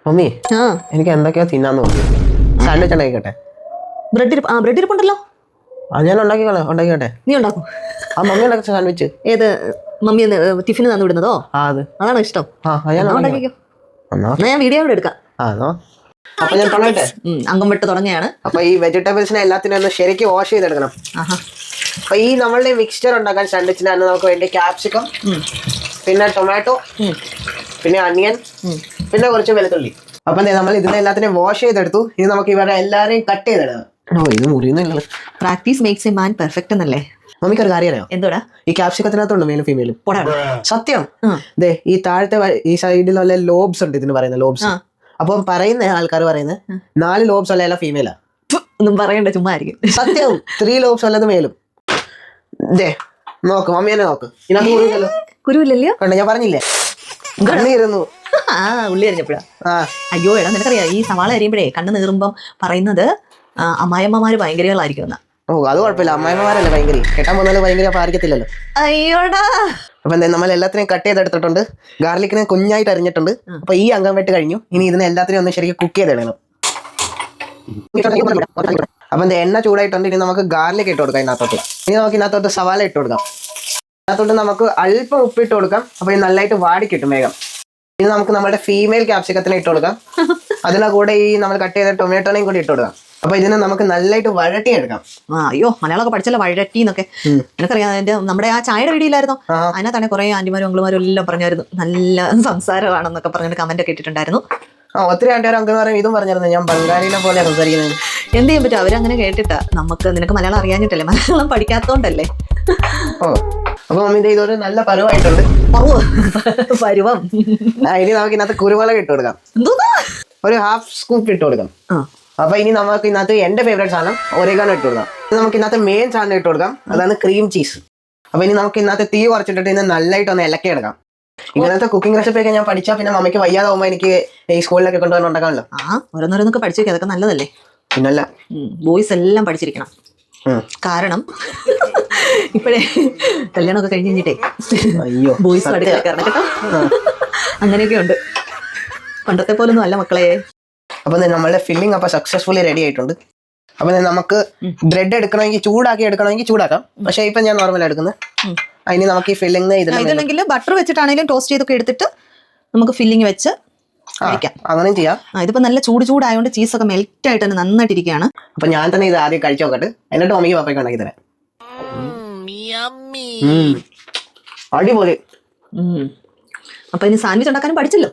Mummy എനിക്ക് എന്തൊക്കെയാ തിന്നാന്ന് തോന്നുന്നു. സാൻഡ്വിച്ച് ഉണ്ടാക്കിക്കട്ടെ. ബ്രെഡ് ഇരിപ്പുണ്ടല്ലോ. ഞാൻ ഉണ്ടാക്കിക്കോട്ടെ. നീ ഉണ്ടാക്കും. മമ്മി ഉണ്ടാക്കിയ സാൻഡ്വിച്ച് ഏത് മമ്മി ടിഫിന് തന്നു വിടുന്നതോ? അതാണോ ഇഷ്ടം? ഉണ്ടാക്കിക്കോ. എന്നാ ഞാൻ വീഡിയോ ഇവിടെ എടുക്കാം. അപ്പൊ ഞാൻ തുടങ്ങട്ടെ. അംഗം വിട്ട് തുടങ്ങിയാണ്. അപ്പൊ ഈ വെജിറ്റബിൾസിനെ എല്ലാത്തിനും ഒന്ന് ശരിക്കും വാഷ് ചെയ്തെടുക്കണം. അപ്പൊ ഈ നമ്മളുടെ മിക്സ്ചർ ഉണ്ടാക്കാൻ സാൻഡ്വിച്ചിനാണ് നമുക്ക് വേണ്ടി ക്യാപ്സിക്കം, പിന്നെ ടൊമാറ്റോ, പിന്നെ അനിയൻ, പിന്നെ കുറച്ച് വെളുത്തുള്ളി. അപ്പൊ നമ്മൾ ഇതിനെ എല്ലാത്തിനെയും വാഷ് ചെയ്തെടുത്തു. ഇനി നമുക്ക് ഇവരെ എല്ലാരെയും കട്ട് ചെയ്തെടുക്കണം. ഇത് മുറിയുന്നില്ല. Practice makes a man perfect എന്നല്ലേ? നമുക്കൊരു കാര്യം അറിയാം. എന്തോടാ? ഈ ക്യാപ്സിക്കത്തിനകത്തുണ്ട് മെയിലും ഫീമെയിലും. സത്യം. ഈ താഴത്തെ ഈ സൈഡിലുള്ള ലോബ്സ് ഉണ്ട്, ഇതിന് പറയുന്ന ലോബ്സ്. അപ്പൊ പറയുന്ന ആൾക്കാർ പറയുന്നത് 4 ലോബ്സ് ഉള്ള ഫീമെയിലാ. ഒന്നും പറയണ്ട, ചുമ്മാ ആയിരിക്കും. സത്യം. 3 ലോബ്സ് ഉള്ളത് മേലും. നോക്ക്, മമ്മി തന്നെ നോക്ക്. ഇതിനകത്ത് കുരുവില്ലല്ലോ. കണ്ടോ, ഞാൻ പറഞ്ഞില്ലേ കണ്ണിരുന്നു. ഉള്ളി അരിഞ്ഞപ്പോഴാ. അയ്യോ എടാ, നിനക്കറിയാം ഈ സവാള അരിയുമ്പോഴേ കണ്ണ് നീറുമ്പം പറയുന്നത് അമ്മായിമ്മമാര് ഭയങ്കരകളായിരിക്കും എന്നാ. അത് കുഴപ്പമില്ല, അമ്മായിമ്മമാരല്ലേ ഭയങ്കര. കെട്ടാൻ പോകുന്നത് ഭയങ്കര അപ്പൊ ആയിരിക്കത്തില്ലല്ലോ. അയ്യോടാ. അപ്പൊ നമ്മൾ എല്ലാത്തിനെയും കട്ട് ചെയ്തെടുത്തിട്ടുണ്ട്. ഗാർലിക്കിനെ കുഞ്ഞായിട്ട് അരിഞ്ഞിട്ടുണ്ട്. അപ്പൊ ഈ അംഗം വെട്ട് കഴിഞ്ഞു. ഇനി ഇതിനെ എല്ലാത്തിനും ഒന്ന് ശരിക്കും കുക്ക് ചെയ്തിടണം. അപ്പൊ എണ്ണ ചൂടായിട്ടുണ്ട്. ഇനി നമുക്ക് ഗാർലിക് ഇട്ട് കൊടുക്കാം ഇതിനകത്തോട്ട്. ഇനി നമുക്ക് ഇതിനകത്തോട്ട് സവാള ഇട്ട് കൊടുക്കാം. ഇതിനകത്തോട്ട് നമുക്ക് അല്പം ഉപ്പിട്ട് കൊടുക്കാം. അപ്പൊ ഇത് നല്ലതായിട്ട് വാടി കിട്ടും വേഗം. ഇനി നമുക്ക് നമ്മുടെ ഫീമെയിൽ ക്യാപ്സിക്കത്തിനെ ഇട്ട് കൊടുക്കാം. അതിന്റെ കൂടെ ഈ നമ്മൾ കട്ട് ചെയ്ത ടൊമാറ്റോനെയും കൂടി ഇട്ട് കൊടുക്കാം. അപ്പൊ ഇതിനെ നമുക്ക് നല്ലതായിട്ട് വഴട്ടിയെടുക്കാം. അയ്യോ, മലയാളമൊക്കെ പഠിച്ചല്ലോ വഴട്ടി എന്നൊക്കെ. എനിക്കറിയാം, അതിന്റെ നമ്മുടെ ആ ചായയുടെ വീഡിയോയിലായിരുന്നോ, അതിനകത്താണ് കുറെ ആന്റിമാരും അങ്കിളുമാരും എല്ലാം പറഞ്ഞായിരുന്നു നല്ല സംസാരമാണെന്നൊക്കെ പറഞ്ഞിട്ട് കമന്റ് ഒക്കെ ഇട്ടിട്ടുണ്ടായിരുന്നു. ഒത്തിരി ആന്റിമാരും അങ്കിളുമാരും ഇതും പറഞ്ഞിരുന്നു ഞാൻ ബംഗാളിനെ പോലെ സംസാരിക്കുന്നത്. എന്ത് ചെയ്യാൻ പറ്റും, അവരങ്ങനെ കേട്ടിട്ടാ. നിനക്ക് മലയാളം അറിയാഞ്ഞിട്ടല്ലേ, മലയാളം പഠിക്കാത്തോണ്ടല്ലേ. അപ്പൊ മമ്മി ഇതൊരു നല്ല പരുവായിട്ടുണ്ട്. പരുവം. ഇനി നമുക്ക് ഇതിനകത്ത് കുരുമുളക് ഇട്ട് കൊടുക്കാം. ഒരു 1/2 സ്കൂപ്പ് ഇട്ട് കൊടുക്കാം. അപ്പൊ ഇനി നമുക്ക് ഇതിനകത്ത് എന്റെ ഫേവറേറ്റ് സാധനം ഒരേഗാനോ ഇട്ട് കൊടുക്കാം. നമുക്ക് ഇതിനകത്ത് മെയിൻ സാധനം ഇട്ട് കൊടുക്കാം, അതാണ് ക്രീം ചീസ്. അപ്പൊ ഇനി നമുക്ക് ഇതിനകത്ത് തീ കുറച്ചിട്ടിട്ട് ഇതിനെ നല്ലതായിട്ട് ഒന്ന് ഇളക്കിയെടുക്കാം. ഇങ്ങനത്തെ കുക്കിംഗ് റെസിപ്പി ഒക്കെ ഞാൻ പഠിച്ചാൽ പിന്നെ മമ്മിക്ക് വയ്യാതാവുമ്പോ എനിക്ക് ഈ സ്കൂളിലൊക്കെ കൊണ്ടുപോകാൻ ഉണ്ടാക്കാമല്ലോ. ഓരോന്നോരോന്നൊക്കെ പഠിച്ചു വെക്കുക, അതൊക്കെ നല്ലതല്ലേ. പിന്നല്ല, ബോയ്സ് എല്ലാം പഠിച്ചിരിക്കണം. കാരണം ഇപ്പഴേ കല്യാണമൊക്കെ കഴിഞ്ഞ് കഴിഞ്ഞിട്ടേ ബോയ്സ് പഠിച്ചിരിക്കണം കേട്ടോ. അങ്ങനെയൊക്കെ ഉണ്ട്, പണ്ടത്തെ പോലൊന്നും അല്ല മക്കളെ. അപ്പൊ നമ്മളുടെ ഫില്ലിംഗ് അപ്പൊ സക്സസ്ഫുള്ളി റെഡി ആയിട്ടുണ്ട്. അപ്പൊ നമുക്ക് ബ്രെഡ് എടുക്കണമെങ്കിൽ ചൂടാക്കി ചൂടാക്കാം. പക്ഷെ ഇപ്പൊ ഞാൻ നോർമൽ എടുക്കുന്നത്. അതിന് നമുക്ക് ഈ ഫില്ലിംഗ് ഇതുണ്ടെങ്കിൽ ബട്ടർ വെച്ചിട്ടാണെങ്കിലും ടോസ്റ്റ് ചെയ്തൊക്കെ എടുത്തിട്ട് നമുക്ക് ഫില്ലിംഗ് വെച്ച് കഴിക്കാം. അങ്ങനെയും ചെയ്യാം. ഇതിപ്പോ നല്ല ചൂടായതുകൊണ്ട് ചീസൊക്കെ മെൽറ്റ് ആയിട്ട് തന്നെ നന്നായിട്ടിരിക്കുകയാണ്. അപ്പൊ ഞാൻ തന്നെ ഇത് ആദ്യം കഴിച്ചു നോക്കട്ടെ, എന്നിട്ട് മമ്മിക്ക് പപ്പയ്ക്ക് ഉണ്ടാക്കി തരാം. അടിപൊളി. അപ്പൊ ഇനി സാൻഡ്വിച്ച് ഉണ്ടാക്കാനും പഠിച്ചല്ലോ.